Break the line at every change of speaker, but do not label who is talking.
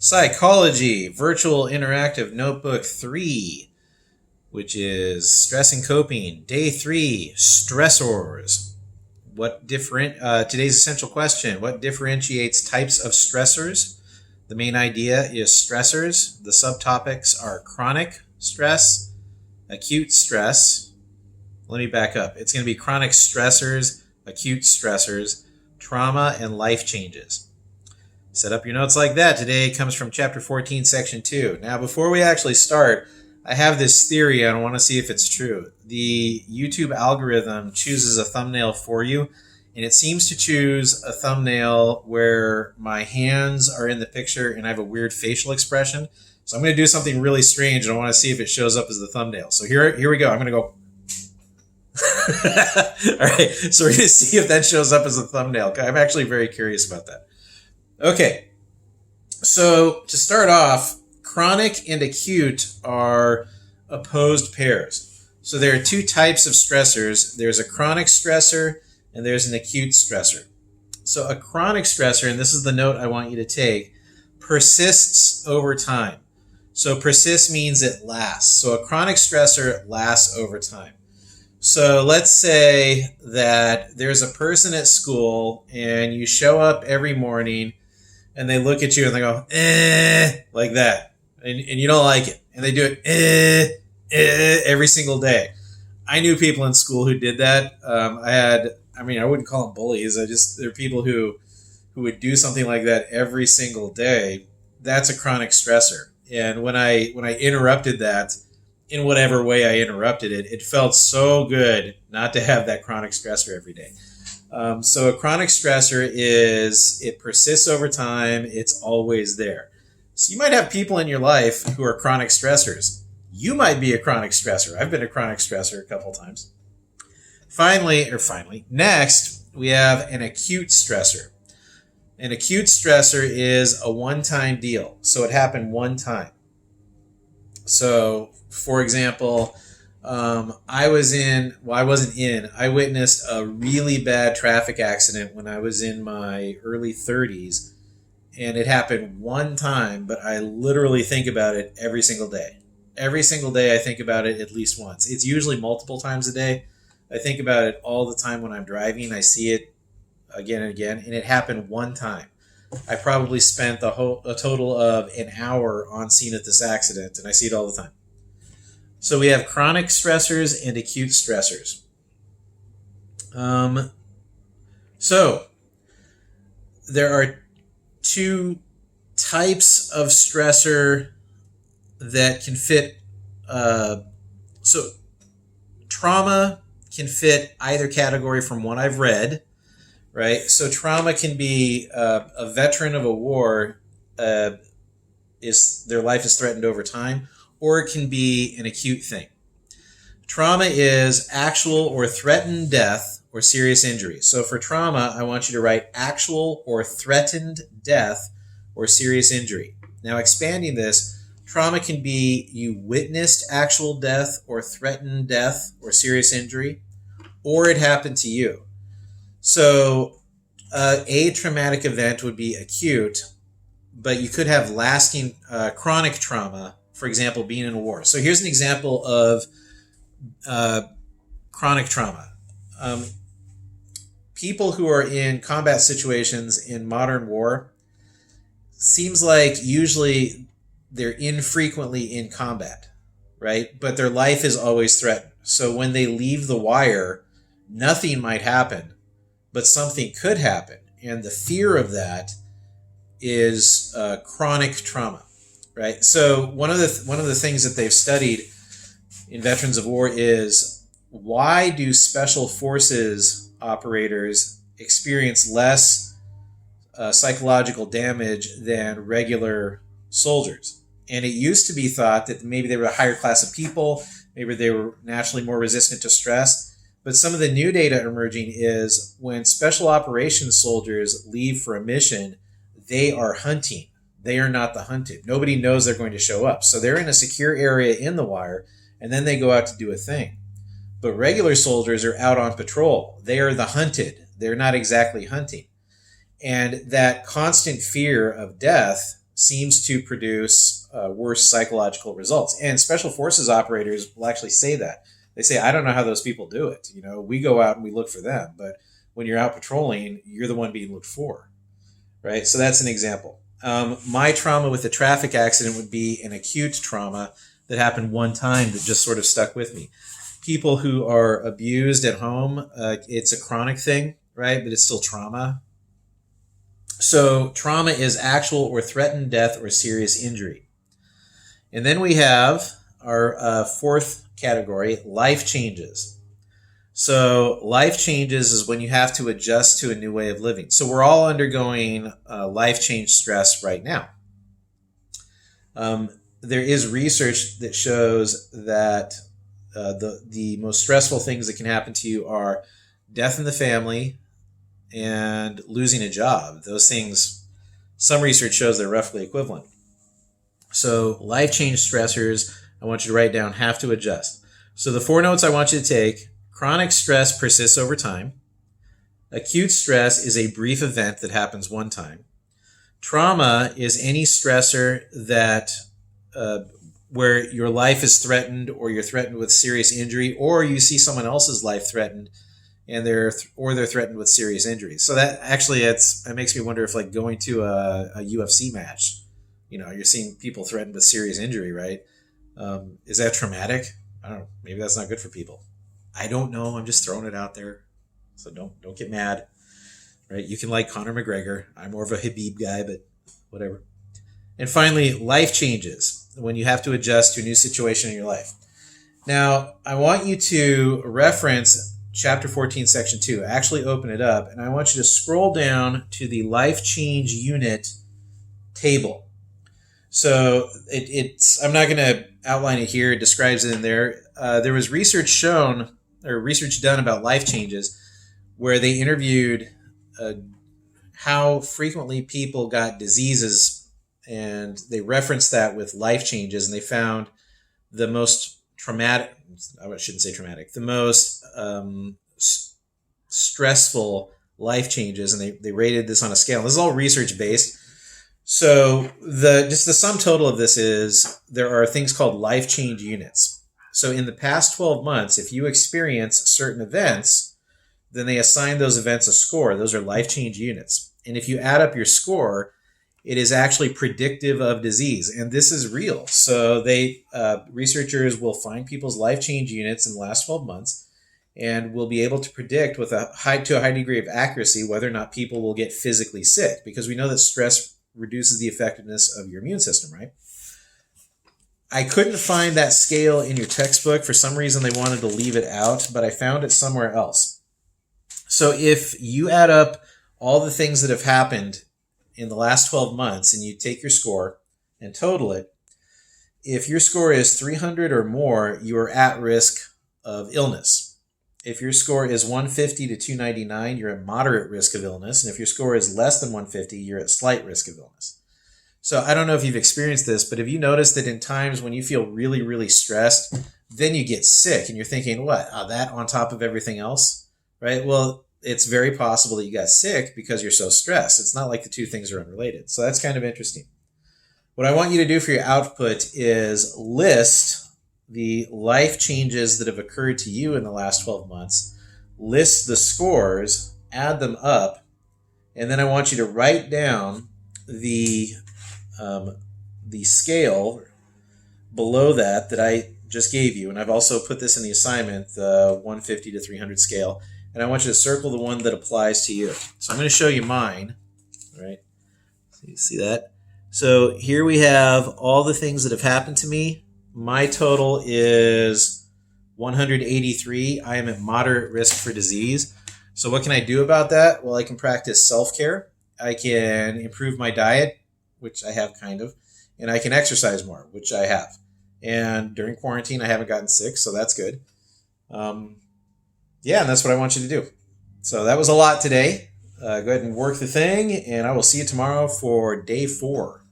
Psychology Virtual Interactive Notebook 3, which is Stress and Coping. Day 3, Stressors. Today's essential question, what differentiates types of stressors? The main idea is stressors. The subtopics are chronic stress, acute stress. Let me back up. It's going to be chronic stressors, acute stressors, trauma, and life changes. Set up your notes like that. Today comes from Chapter 14, Section 2. Now, before we actually start, I have this theory, and I want to see if it's true. The YouTube algorithm chooses a thumbnail for you, and it seems to choose a thumbnail where my hands are in the picture and I have a weird facial expression. So I'm going to do something really strange, and I want to see if it shows up as the thumbnail. So here we go. I'm going to go. All right, so we're going to see if that shows up as a thumbnail. I'm actually very curious about that. Okay, so to start off, chronic and acute are opposed pairs. So there are two types of stressors. There's a chronic stressor and there's an acute stressor. So a chronic stressor, and this is the note I want you to take, persists over time. So persist means it lasts. So a chronic stressor lasts over time. So let's say that there's a person at school and you show up every morning and they look at you and they go, like that. And you don't like it. And they do it, every single day. I knew people in school who did that. I wouldn't call them bullies. There are people who would do something like that every single day. That's a chronic stressor. And when I interrupted that, in whatever way I interrupted it, it felt so good not to have that chronic stressor every day. So a chronic stressor it persists over time. It's always there. So you might have people in your life who are chronic stressors. You might be a chronic stressor. I've been a chronic stressor a couple times. Finally, next, we have an acute stressor. An acute stressor is a one-time deal. So it happened one time. So, for example, I witnessed a really bad traffic accident when I was in my early 30s, and it happened one time, but I literally think about it every single day. Every single day I think about it at least once. It's usually multiple times a day. I think about it all the time when I'm driving. I see it again and again, and it happened one time. I probably spent a total of an hour on scene at this accident, and I see it all the time. So we have chronic stressors and acute stressors. So there are two types of stressor that can fit. So trauma can fit either category from what I've read, right? So trauma can be a veteran of a war, their life is threatened over time, or it can be an acute thing. Trauma is actual or threatened death or serious injury. So for trauma, I want you to write actual or threatened death or serious injury. Now expanding this, trauma can be you witnessed actual death or threatened death or serious injury, or it happened to you. So a traumatic event would be acute, but you could have lasting chronic trauma, for example, being in a war. So here's an example of chronic trauma. People who are in combat situations in modern war, seems like usually they're infrequently in combat, right? But their life is always threatened. So when they leave the wire, nothing might happen, but something could happen. And the fear of that is chronic trauma, right? So one of the things that they've studied in veterans of war is, why do special forces operators experience less psychological damage than regular soldiers? And it used to be thought that maybe they were a higher class of people, maybe they were naturally more resistant to stress. But some of the new data emerging is when special operations soldiers leave for a mission, they are hunting. They are not the hunted. Nobody knows they're going to show up. So they're in a secure area in the wire, and then they go out to do a thing. But regular soldiers are out on patrol. They are the hunted. They're not exactly hunting. And that constant fear of death seems to produce worse psychological results. And special forces operators will actually say that. They say, I don't know how those people do it. We go out and we look for them, but when you're out patrolling, you're the one being looked for, right? So that's an example. My trauma with a traffic accident would be an acute trauma that happened one time that just sort of stuck with me. People who are abused at home, it's a chronic thing, right? But it's still trauma. So trauma is actual or threatened death or serious injury. And then we have our fourth category, life changes. So life changes is when you have to adjust to a new way of living. So we're all undergoing life change stress right now. There is research that shows that the most stressful things that can happen to you are death in the family and losing a job. Those things, some research shows they're roughly equivalent. So life change stressors, I want you to write down, have to adjust. So the 4 notes I want you to take: chronic stress persists over time. Acute stress is a brief event that happens one time. Trauma is any stressor that where your life is threatened, or you're threatened with serious injury, or you see someone else's life threatened and they're threatened with serious injuries. So that actually, it makes me wonder if, like, going to a UFC match, you're seeing people threatened with serious injury, right? Is that traumatic? I don't know. Maybe that's not good for people. I don't know. I'm just throwing it out there. So don't get mad, right? You can like Conor McGregor. I'm more of a Habib guy, but whatever. And finally, life changes, when you have to adjust to a new situation in your life. Now, I want you to reference chapter 14, section 2. Actually open it up, and I want you to scroll down to the life change unit table. So I'm not going to outline it here. It describes it in there. There was research done about life changes where they interviewed how frequently people got diseases, and they referenced that with life changes, and they found the most traumatic, I shouldn't say traumatic, the most stressful life changes, and they rated this on a scale. This is all research based. So the sum total of this is there are things called life change units. So in the past 12 months, if you experience certain events, then they assign those events a score. Those are life change units. And if you add up your score, it is actually predictive of disease. And this is real. So researchers will find people's life change units in the last 12 months and will be able to predict to a high degree of accuracy whether or not people will get physically sick, because we know that stress reduces the effectiveness of your immune system, right? I couldn't find that scale in your textbook. For some reason, they wanted to leave it out, but I found it somewhere else. So if you add up all the things that have happened in the last 12 months and you take your score and total it, if your score is 300 or more, you are at risk of illness. If your score is 150 to 299, you're at moderate risk of illness. And if your score is less than 150, you're at slight risk of illness. So I don't know if you've experienced this, but have you noticed that in times when you feel really, really stressed, then you get sick and you're thinking, what, that on top of everything else, right? Well, it's very possible that you got sick because you're so stressed. It's not like the two things are unrelated. So that's kind of interesting. What I want you to do for your output is list the life changes that have occurred to you in the last 12 months, list the scores, add them up, and then I want you to write down the scale below that I just gave you. And I've also put this in the assignment, the 150 to 300 scale. And I want you to circle the one that applies to you. So I'm going to show you mine, right? So you see that? So here we have all the things that have happened to me. My total is 183. I am at moderate risk for disease. So what can I do about that? Well, I can practice self-care. I can improve my diet, which I have kind of, and I can exercise more, which I have. And during quarantine, I haven't gotten sick, so that's good. Yeah, and that's what I want you to do. So that was a lot today. Go ahead and work the thing, and I will see you tomorrow for day 4.